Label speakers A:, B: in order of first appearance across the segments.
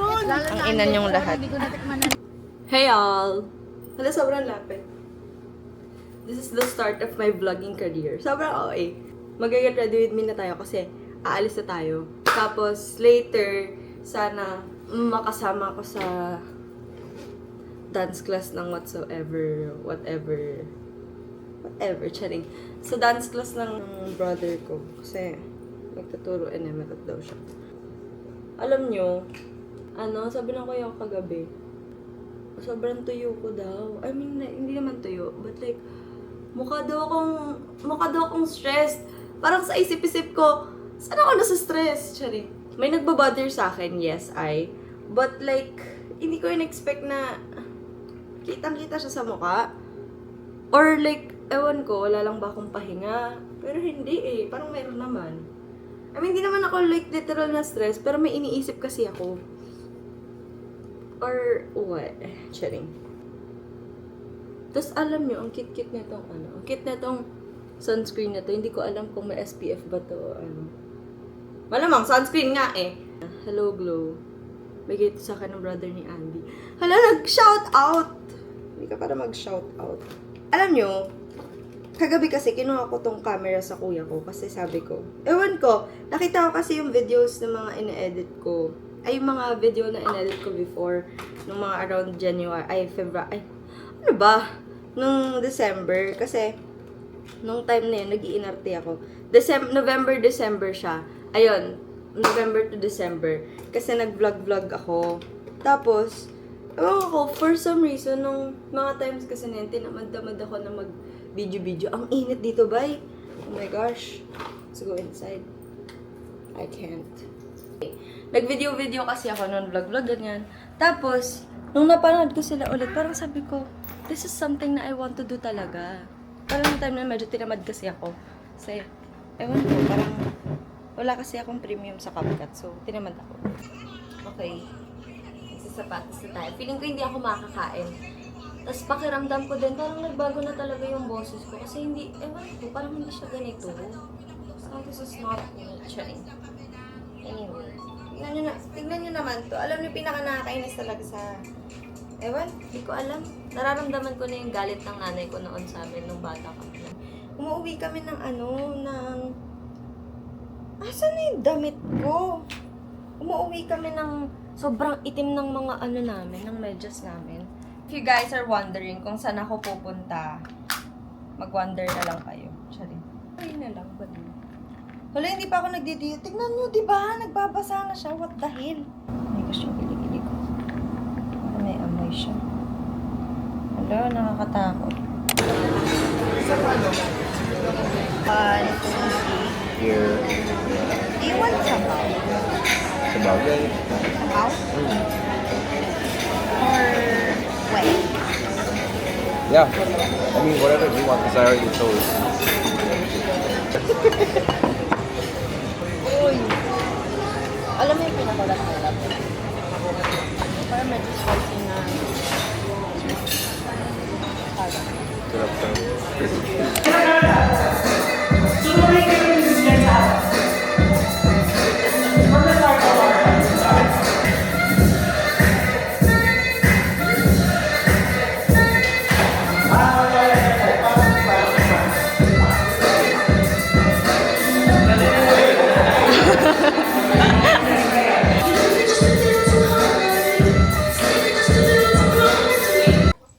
A: yun!
B: Ang inan yung lahat. Hey all! Hala, sobrang lapit. This is the start of my vlogging career. Sobrang okay. Mag-get ready with me na tayo kasi aalis na tayo. Tapos later, sana makasama ko sa dance class ng whatever, charing. Sa dance class ng brother ko. Kasi magtuturo NMT daw siya. Alam nyo, sabi ng kuya ko kagabi, sobrang tuyo ko daw. I mean, hindi naman tuyo, but like, mukha daw akong stressed. Parang sa isip-isip ko, saan ako nasa stress? Charing. May nagbabother sa akin, yes, but like, hindi ko in-expect na kitang-kita siya sa mukha. Or like, ewan ko, wala lang ba akong pahinga? Pero hindi parang meron naman. I mean, hindi naman ako like literal na stress, pero may iniisip kasi ako. Or what? Charing. Tapos alam nyo, ang cute-cute nitong ang cute nitong sunscreen na to. Hindi ko alam kung may SPF ba to o ano. Malamang, sunscreen nga Hello Glow. Bigay ito sa akin ng brother ni Andy. Hala, nag-shout out! Hindi ka para mag-shout out. Alam nyo, kagabi kasi kinuha ko tong camera sa kuya ko kasi sabi ko, ewan ko, nakita ko kasi yung videos ng mga ine-edit ko. Ay, yung mga video na in-edit ko before, nung mga around February, ano ba? Nung December, kasi, nung time na yun, nag-iinarte ako. November, December siya. Ayun, November to December. Kasi nag-vlog ako. Tapos, ewan ko, for some reason, nung mga times kasi na yun, tinamad-tamad ako na mag-video-video. Ang init dito, bay. Oh my gosh. Let's go inside. I can't. Nag-video-video kasi ako noon, vlog-vlog, ganyan. Tapos, nung napanood ko sila ulit, parang sabi ko, this is something na I want to do talaga. Parang yung time na medyo tinamad kasi ako. Kasi, ewan ko, parang wala kasi akong premium sa CapCut. So, tinamad ako. Okay. Sapatos na tayo. Feeling ko hindi ako makakain. Tapos pakiramdam ko din, parang nagbago na talaga yung boses ko. Kasi hindi, ewan ko, parang hindi siya ganito. So, this is not charing. Anyway, tignan nyo naman to. Alam niyo, pinaka-nakakainis talaga sa, ewan, hindi ko alam. Nararamdaman ko na yung galit ng nanay ko noon sa amin nung bata kami. Umuwi kami ng asan na yung damit ko? Umuwi kami ng sobrang itim ng mga namin, ng medyas namin. If you guys are wondering kung saan ako pupunta, mag-wonder na lang kayo. Sorry. Ay na lang, bali. Wala, hindi pa ako nagdidiyo. Tignan nyo, di ba? Nagbabasa na siya. What the hell? Oh my gosh, yung kilig-kilig ko. May amoy siya. Wala, nakakatakot.
A: Here.
B: Do you want sabaw?
A: Sabaw?
B: Sabaw? Or wait?
A: Yeah. I mean, whatever you want, because I already chose.
B: Uy! Alam mo yung pinakalat-kalat? Parang medyo spicy na.
A: Sarap ka.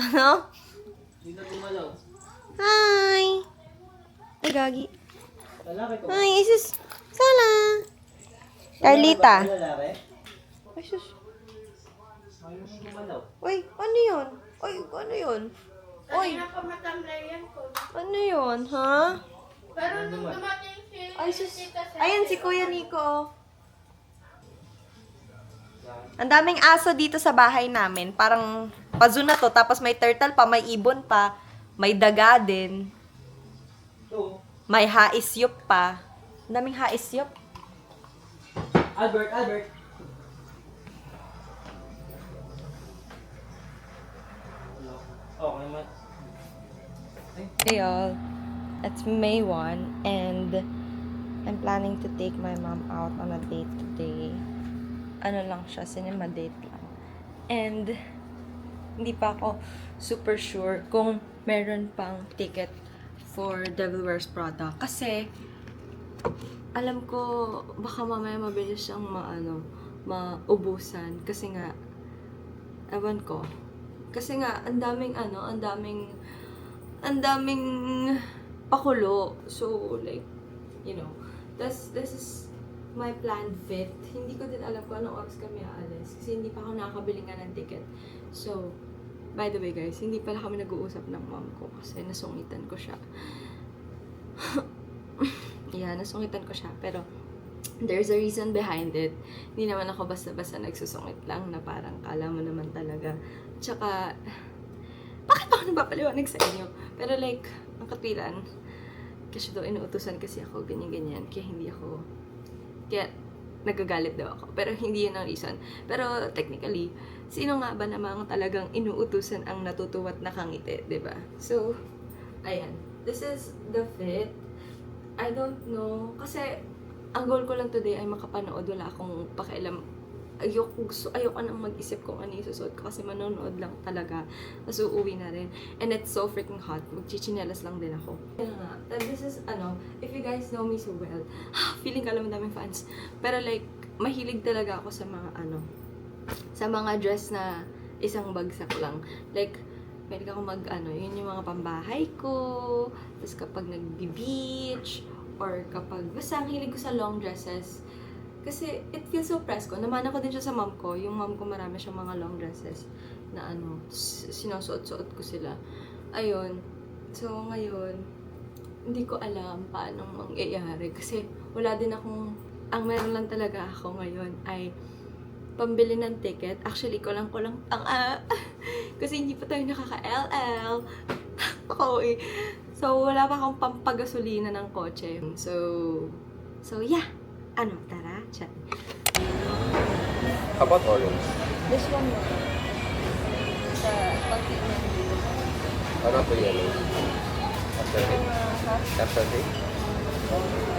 B: Ano? Hi! Ay, gagi. Hi, isis. Sala. Carlita. Ay, sus. Uy, ano yun? Uy, ano yun? Uy, ano yun, ha?
C: Pero nung dumating si
B: Ay, sus.
C: Tita Sel,
B: Ayan, si Kuya Nico. Ang daming aso dito sa bahay namin. Parang pa-zoo na to. Tapos may turtle pa, may ibon pa, may daga din. May haisyop pa. Ang daming haisyop.
D: Albert. Okay, man.
B: Hey y'all, it's May 1 and I'm planning to take my mom out on a date today. ano lang siya, cinema date lang. And, hindi pa ako super sure kung meron pang ticket for Devil Wears Prada. Kasi, alam ko, baka mamaya mabilis siyang maubusan. Kasi nga, ewan ko. Kasi nga, ang daming pakulo. So, like, you know, this is my planned fit. Hindi ko din alam kung anong oras kami aalis. Kasi hindi pa ako nakakabili nga ng ticket. So, by the way guys, hindi pala kami nag-uusap ng mom ko kasi nasungitan ko siya. Yeah, nasungitan ko siya. Pero, there's a reason behind it. Hindi naman ako basta-basta nagsusungit lang na parang kala mo naman talaga. Tsaka, bakit ba ako nagpapaliwanag sa inyo? Pero like, ang katwiran, kasi daw inuutusan kasi ako, ganyan-ganyan. Kaya nagagalit daw ako. Pero hindi yun ang reason. Pero technically, sino nga ba namang talagang inuutusan ang natutuwat na kangiti, diba? So, ayan. This is the fit. I don't know. Kasi, ang goal ko lang today ay makapanood. Wala akong pakialam. Ayoko nang mag-isip kung ano yung susuot ko kasi manonood lang talaga. Tapos uuwi na rin. And it's so freaking hot. Magchichinelas lang din ako. Kaya nga, this is, if you guys know me so well, feeling ka lang daming fans. Pero like, mahilig talaga ako sa mga sa mga dress na isang bagsak lang. Like, pwede ako yun yung mga pambahay ko. Tapos kapag nag-beach, or kapag, basta ang hilig ko sa long dresses. Kasi it feels so presko. Namana ko din siya sa mom ko. Yung mom ko marami siyang mga long dresses na sinusuot-suot ko sila. Ayun. So ngayon, hindi ko alam paano mangyayari. Kasi wala din akong, ang meron lang talaga ako ngayon ay pambili ng ticket. Actually, kulang ang kasi hindi pa tayo nakaka-LL. Ako eh. So, wala pa akong pampagasolina ng kotse. So yeah. Tara, chat.
A: How about orange?
B: This one mo. Sa pati na.
A: Ano to yellow? After it? After it?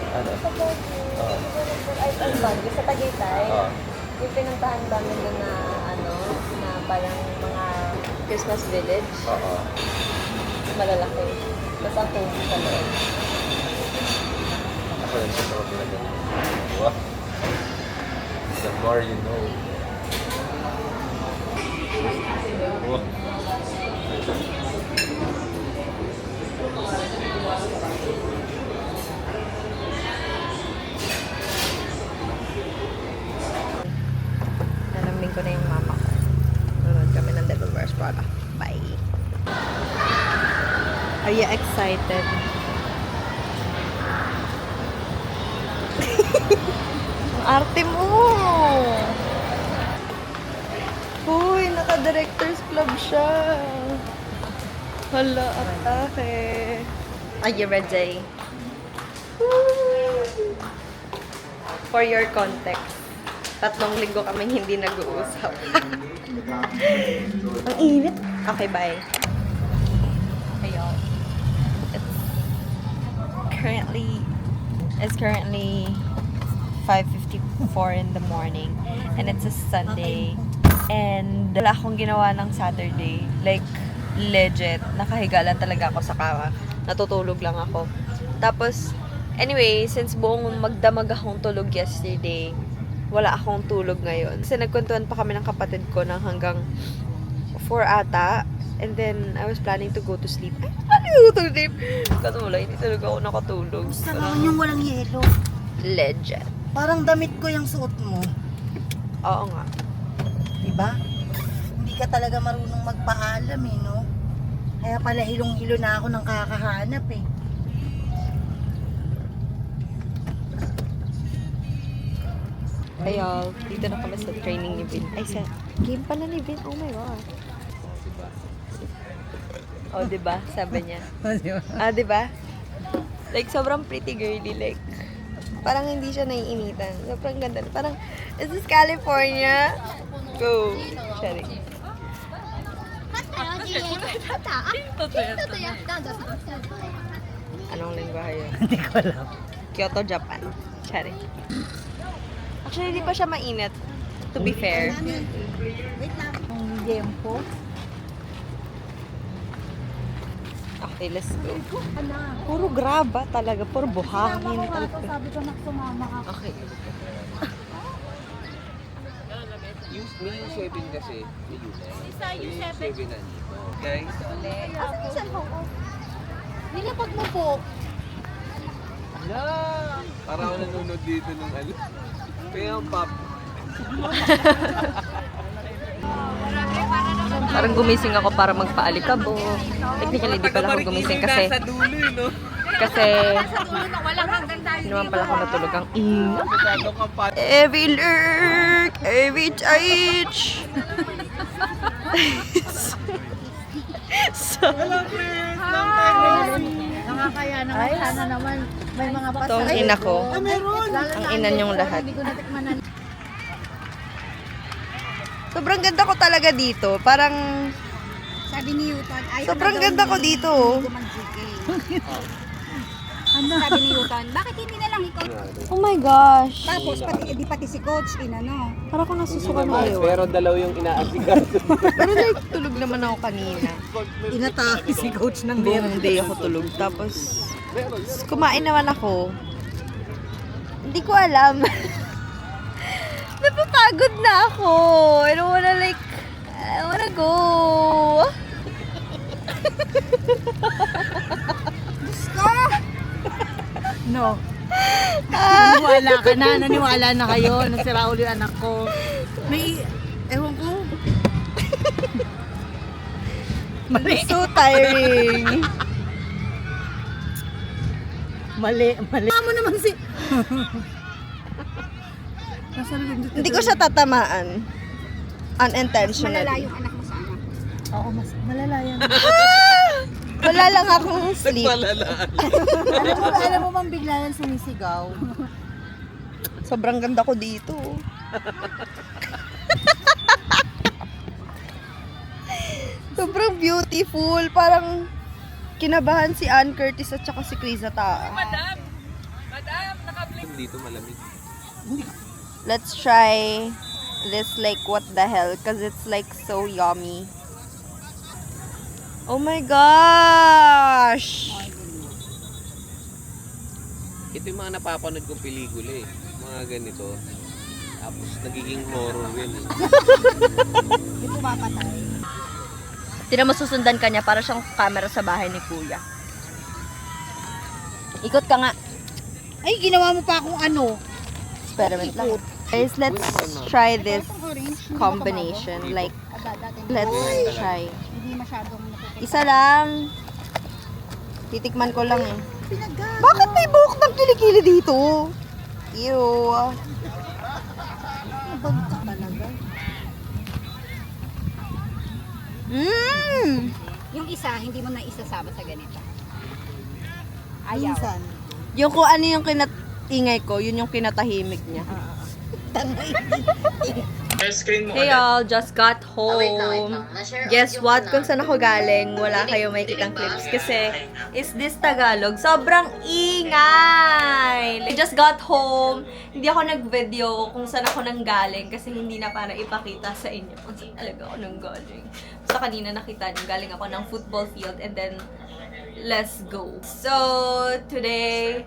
A: Ano?
B: Ay, ang bagyo sa Tagaytay.
A: Ah.
B: Yung pinuntahan namin doon na, na parang mga Christmas village.
A: Oo.
B: Malalaki. Tapos ang tubig sa loob.
A: Ako rin sa sarap na ganyan. What? The more you know. What?
B: Nalambing ko na yung mama ko. Nanonood kami ng Devil Wears Prada. Bye! Are you excited? Ang arte mo! Uy, naka-director's club siya. Hala, atake. Are you ready? For your context, 3 linggo kaming hindi nag-uusap. Ang init. Okay, bye. Ayun. It's currently 5:54 in the morning and it's a Sunday and wala akong ginawa ng Saturday, like legit nakahiga lang talaga ako sa kama, natutulog lang ako. Tapos anyway, since buong magdamag akong tulog yesterday, wala akong tulog ngayon kasi nagkwentuhan pa kami ng kapatid ko ng hanggang 4 ata, and then I was planning to go to sleep. Kaso wala, hindi talaga ako nakatulog.
D: Gusto naman yung walang yelo.
B: Legit.
D: Parang damit ko yung suot mo.
B: Oo nga.
D: Diba? Hindi ka talaga marunong magpaalam eh, no? Kaya pala hilong-hilo na ako ng kakahanap eh.
B: Kaya, dito na kami sa training ni Vin. Ay, sa game pala ni Vin. Oh my God. Oh, diba? Sabi niya. Diba? Like, sobrang pretty girly. Like, parang hindi siya naiinitan. Sobrang ganda. Parang, is this California? Go. Sherry. Anong lingwahe yun?
D: Hindi ko alam.
B: Kyoto, Japan. Sherry. Actually, hindi pa siya mainit. to be fair.
D: Wait lang. Ang tempo.
B: Okay, let's go. Puro graba talaga. Puro buhangin talaga.
D: Sabi ko na sumama ako.
B: Okay.
A: May yung 7 kasi. May yung 7 nandito. Guys,
D: Saan ko? Nilapag mo po.
A: para ako nanonood dito ng ano. Kaya ang pop.
B: Parang gumising ako para magpaalikabo. Technically, di pala ako gumising kasi...
A: Nasa dulo eh, no?
B: Kasi... Hindi naman pala ako natulog ang ina. Every lurk, every touch. So,
D: Nakakaya naman. Sana naman may mga pasay.
B: ito ang ina ko.
D: Meron.
B: Ang ina niyong lahat.
D: Hindi ko natikman na.
B: Sobrang ganda ko talaga dito. Parang...
D: Sabi ni Yutan, ayaw
B: Sobrang
D: na daw
B: ganda ko
D: ni-
B: dito.
D: ni Dumansike. Sabi ni Yutan, bakit hindi na lang ikaw?
B: Oh my gosh.
D: Tapos, pati si coach, inano.
B: Parang ako nasusukan ngayon.
A: Pero dalaw yung inaasigaso.
B: Pero like, tulog naman ako kanina.
D: Inatake si coach ng
B: Buong day ako tulog. Tapos, kumain naman ako. Hindi ko alam. Napapagod na ako. I don't wanna I wanna go.
D: No. Naniwala ka na, naniwala na kayo. Nasira ulit yung anak ko. May, ewan ko. Mali.
B: So tiring.
D: Mali. Mo naman si...
B: Hindi ko siya tatamaan. Unintentional.
D: Malala yung anak mo sa anak. Oo, mas malala yan.
B: Wala lang akong sleep.
D: alam mo bang bigla yan sumisigaw?
B: Sobrang ganda ko dito. Sobrang beautiful. Parang kinabahan si Ann Curtis at saka si Chris Ata.
A: Dito malamig.
B: Let's try this what the hell because it's so yummy. Oh my gosh!
A: Ito yung mga napapanood kong pelikula eh. Mga ganito. Tapos nagiging horror yun eh.
D: Hindi po mapatay.
B: Tira masusundan ka niya para siyang camera sa bahay ni Kuya. Ikot ka nga.
D: Ay, ginawa mo pa akong ano.
B: Experiment lang. Guys, let's try this combination. Let's try.
D: Hindi masyadong nakikita.
B: Isa lang. Titikman ko lang eh.
D: Pinagano.
B: Bakit may buhok ng kilikili dito? Ew.
D: Bagtak talaga.
B: Mmm!
C: Yung isa, hindi mo na isasama sa ganito.
D: Minsan.
B: Yung kung ano yung kinatingay ko, yun yung kinatahimik niya. Hey y'all, just got home. Guess what? Kung saan ako galing, wala kayo may kitang clips kasi is this Tagalog. Sobrang ingay! I just got home. Hindi ako nag-video kung saan ako nanggaling kasi hindi na para ipakita sa inyo kung saan talaga ako nanggaling. Basta kanina nakita nyo, galing ako ng football field and then let's go. So, today,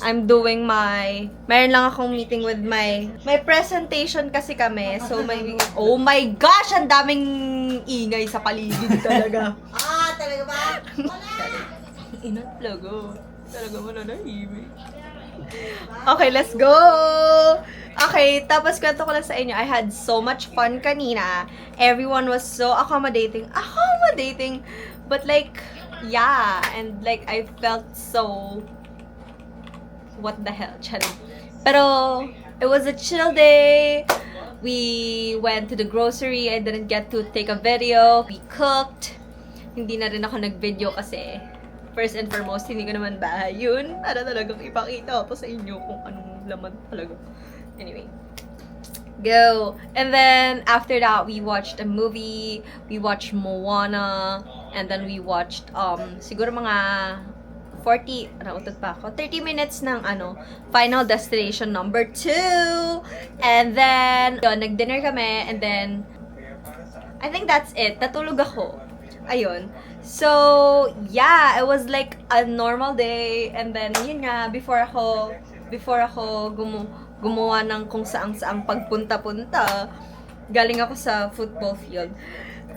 B: I'm doing meron lang akong meeting with my presentation kasi kami. So, oh my gosh, ang daming ingay sa paligid talaga.
D: Talaga ba?
B: Inat talaga. Talaga mananahimik. Okay, let's go! Okay, tapos kwento ko lang sa inyo, I had so much fun kanina. Everyone was so accommodating. But yeah, and I felt so... What the hell, charing. Pero, it was a chill day. We went to the grocery. I didn't get to take a video. We cooked. Hindi na rin ako nag-video kasi first and foremost, hindi ko naman bahay yun. Para talagang ipakita ko sa inyo kung anong laman talaga. Anyway. Go! And then, after that, we watched a movie. We watched Moana. And then we watched, siguro mga nautot pa ako, 30 minutes ng final destination number 2. And then, yun, nag-dinner kami, and then, I think that's it. Natulog ako. Ayun. So, yeah, it was like a normal day, and then, yun nga, before ako gumawa ng kung saang pagpunta-punta, galing ako sa football field.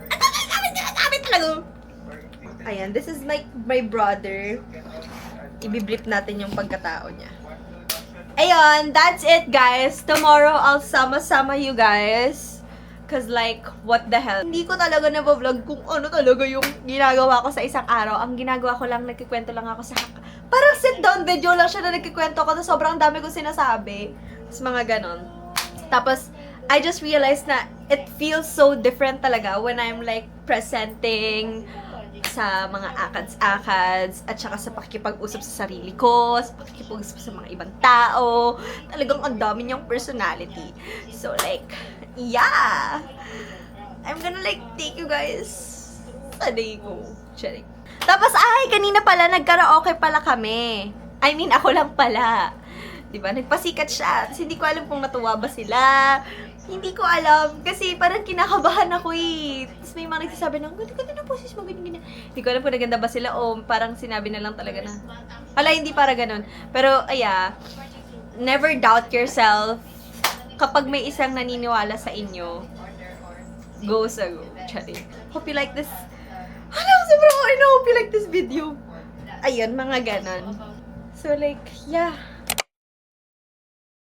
B: Ang talaga! Ayan, this is my brother. Ibiblip natin yung pagkatao niya. Ayun, that's it, guys. Tomorrow, I'll sama-sama you guys. Cause like, what the hell? Hindi ko talaga na-vlog kung ano talaga yung ginagawa ko sa isang araw. Ang ginagawa ko lang, nagkikwento lang ako sa... Parang sit-down video lang siya na nagkikwento ko na sobrang dami kong sinasabi. Tapos mga ganon. Tapos, I just realized na it feels so different talaga when I'm like presenting sa mga akads-akads at saka sa pakikipag-usap sa sarili ko, sa pakikipag-usap sa mga ibang tao. Talagang ang dami niyang personality. So like, yeah! I'm gonna like take you guys sa day ko. Charing. Tapos, kanina pala, nagkaraoke pala kami. I mean, ako lang pala. Diba? Nagpasikat siya. Tapos, hindi ko alam kung natuwa ba sila. Hindi ko alam. Kasi parang kinakabahan ako eh. Tapos may mga nagsasabi ng, ganda na boses mo, ganyan. Hindi ko alam kung naganda ba sila o parang sinabi na lang talaga na. Wala, hindi para ganun. Pero, never doubt yourself. Kapag may isang naniniwala sa inyo, go sa go. Charing. Hope you like this. Sobrang hope you like this video. Ayun, mga ganon. So like, yeah.